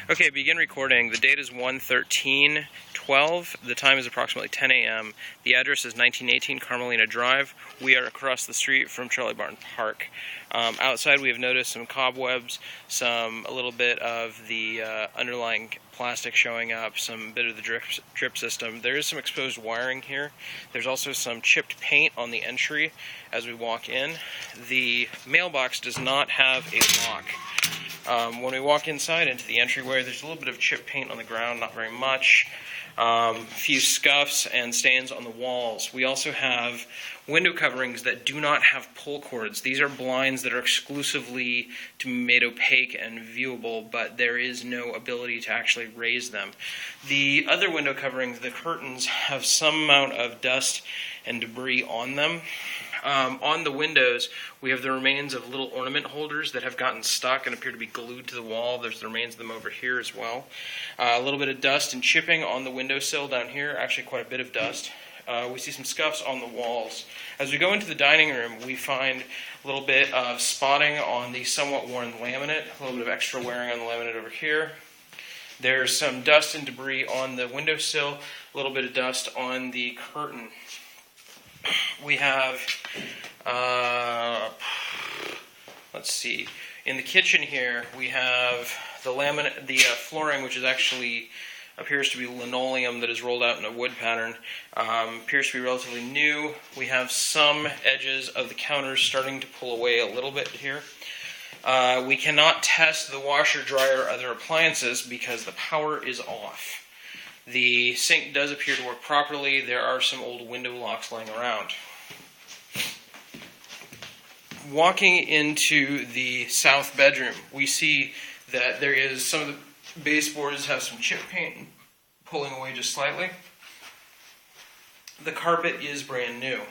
Okay, begin recording. The date is 1/13/12. The time is approximately 10 a.m. The address is 1918 Carmelina Drive. We are across the street from Charlie Barton Park. Outside we have noticed some cobwebs, a little bit of the underlying plastic showing up, some bit of the drip system. There is some exposed wiring here. There's also some chipped paint on the entry as we walk in. The mailbox does not have a lock. When we walk inside into the entryway, there's a little bit of chipped paint on the ground, not very much. A few scuffs and stains on the walls. We also have window coverings that do not have pull cords. These are blinds that are exclusively to be made opaque and viewable, but there is no ability to actually raise them. The other window coverings, the curtains, have some amount of dust and debris on them. On the windows, we have the remains of little ornament holders that have gotten stuck and appear to be glued to the wall. There's the remains of them over here as well. A little bit of dust and chipping on the windowsill down here, actually quite a bit of dust. We see some scuffs on the walls. As we go into the dining room, we find a little bit of spotting on the somewhat worn laminate, a little bit of extra wearing on the laminate over here. There's some dust and debris on the windowsill, a little bit of dust on the curtain. We have, let's see, in the kitchen here we have the flooring, which is actually appears to be linoleum that is rolled out in a wood pattern. Appears to be relatively new. We have some edges of the counters starting to pull away a little bit here. We cannot test the washer, dryer, or other appliances because the power is off. The sink does appear to work properly. There are some old window locks laying around. Walking into the south bedroom, we see that there is some of the baseboards have some chip paint pulling away just slightly. The carpet is brand new.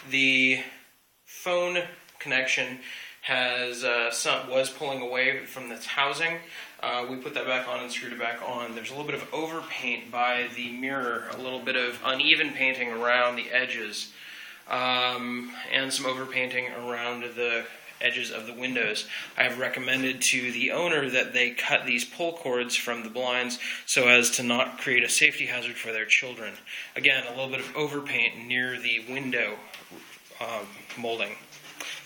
The phone connection was pulling away from its housing. We put that back on and screwed it back on. There's a little bit of overpaint by the mirror, a little bit of uneven painting around the edges, and some overpainting around the edges of the windows. I have recommended to the owner that they cut these pull cords from the blinds so as to not create a safety hazard for their children. Again, a little bit of overpaint near the window molding.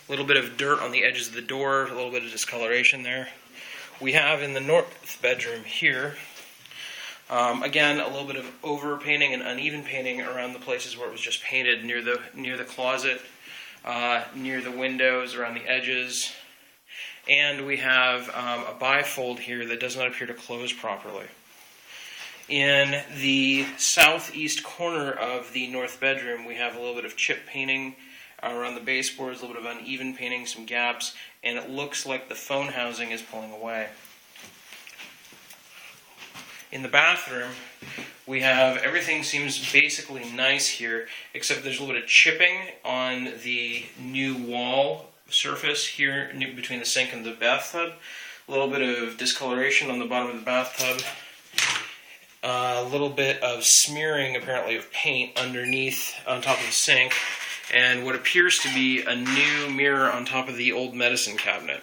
A little bit of dirt on the edges of the door, a little bit of discoloration there. We have in the north bedroom here, again, a little bit of overpainting and uneven painting around the places where it was just painted, near the closet, near the windows, around the edges. And we have a bifold here that does not appear to close properly. In the southeast corner of the north bedroom, we have a little bit of chip painting around the baseboards, a little bit of uneven painting, some gaps, and it looks like the phone housing is pulling away. In the bathroom, we have everything seems basically nice here, except there's a little bit of chipping on the new wall surface here between the sink and the bathtub, a little bit of discoloration on the bottom of the bathtub, a little bit of smearing apparently of paint underneath on top of the sink, and what appears to be a new mirror on top of the old medicine cabinet.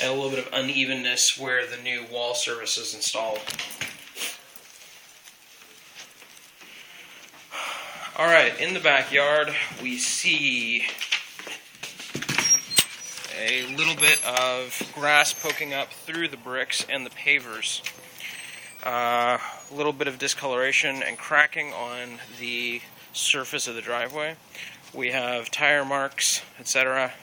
And a little bit of unevenness where the new wall surface is installed. Alright, in the backyard we see a little bit of grass poking up through the bricks and the pavers. A little bit of discoloration and cracking on the surface of the driveway. We have tire marks, etc.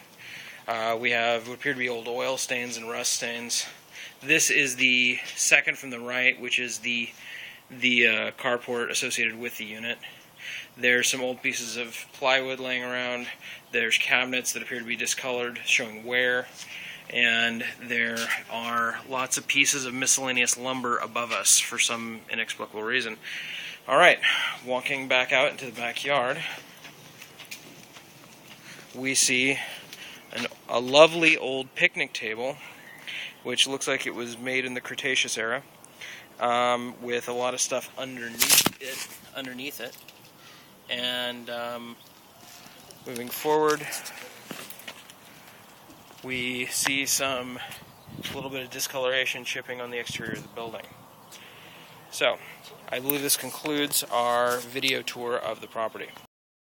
We have what appear to be old oil stains and rust stains. This is the second from the right, which is the carport associated with the unit. There's some old pieces of plywood laying around. There's cabinets that appear to be discolored, showing wear. And there are lots of pieces of miscellaneous lumber above us for some inexplicable reason. Alright, walking back out into the backyard, we see a lovely old picnic table, which looks like it was made in the Cretaceous era, with a lot of stuff underneath it. And moving forward, we see some a little bit of discoloration, chipping on the exterior of the building. So, I believe this concludes our video tour of the property.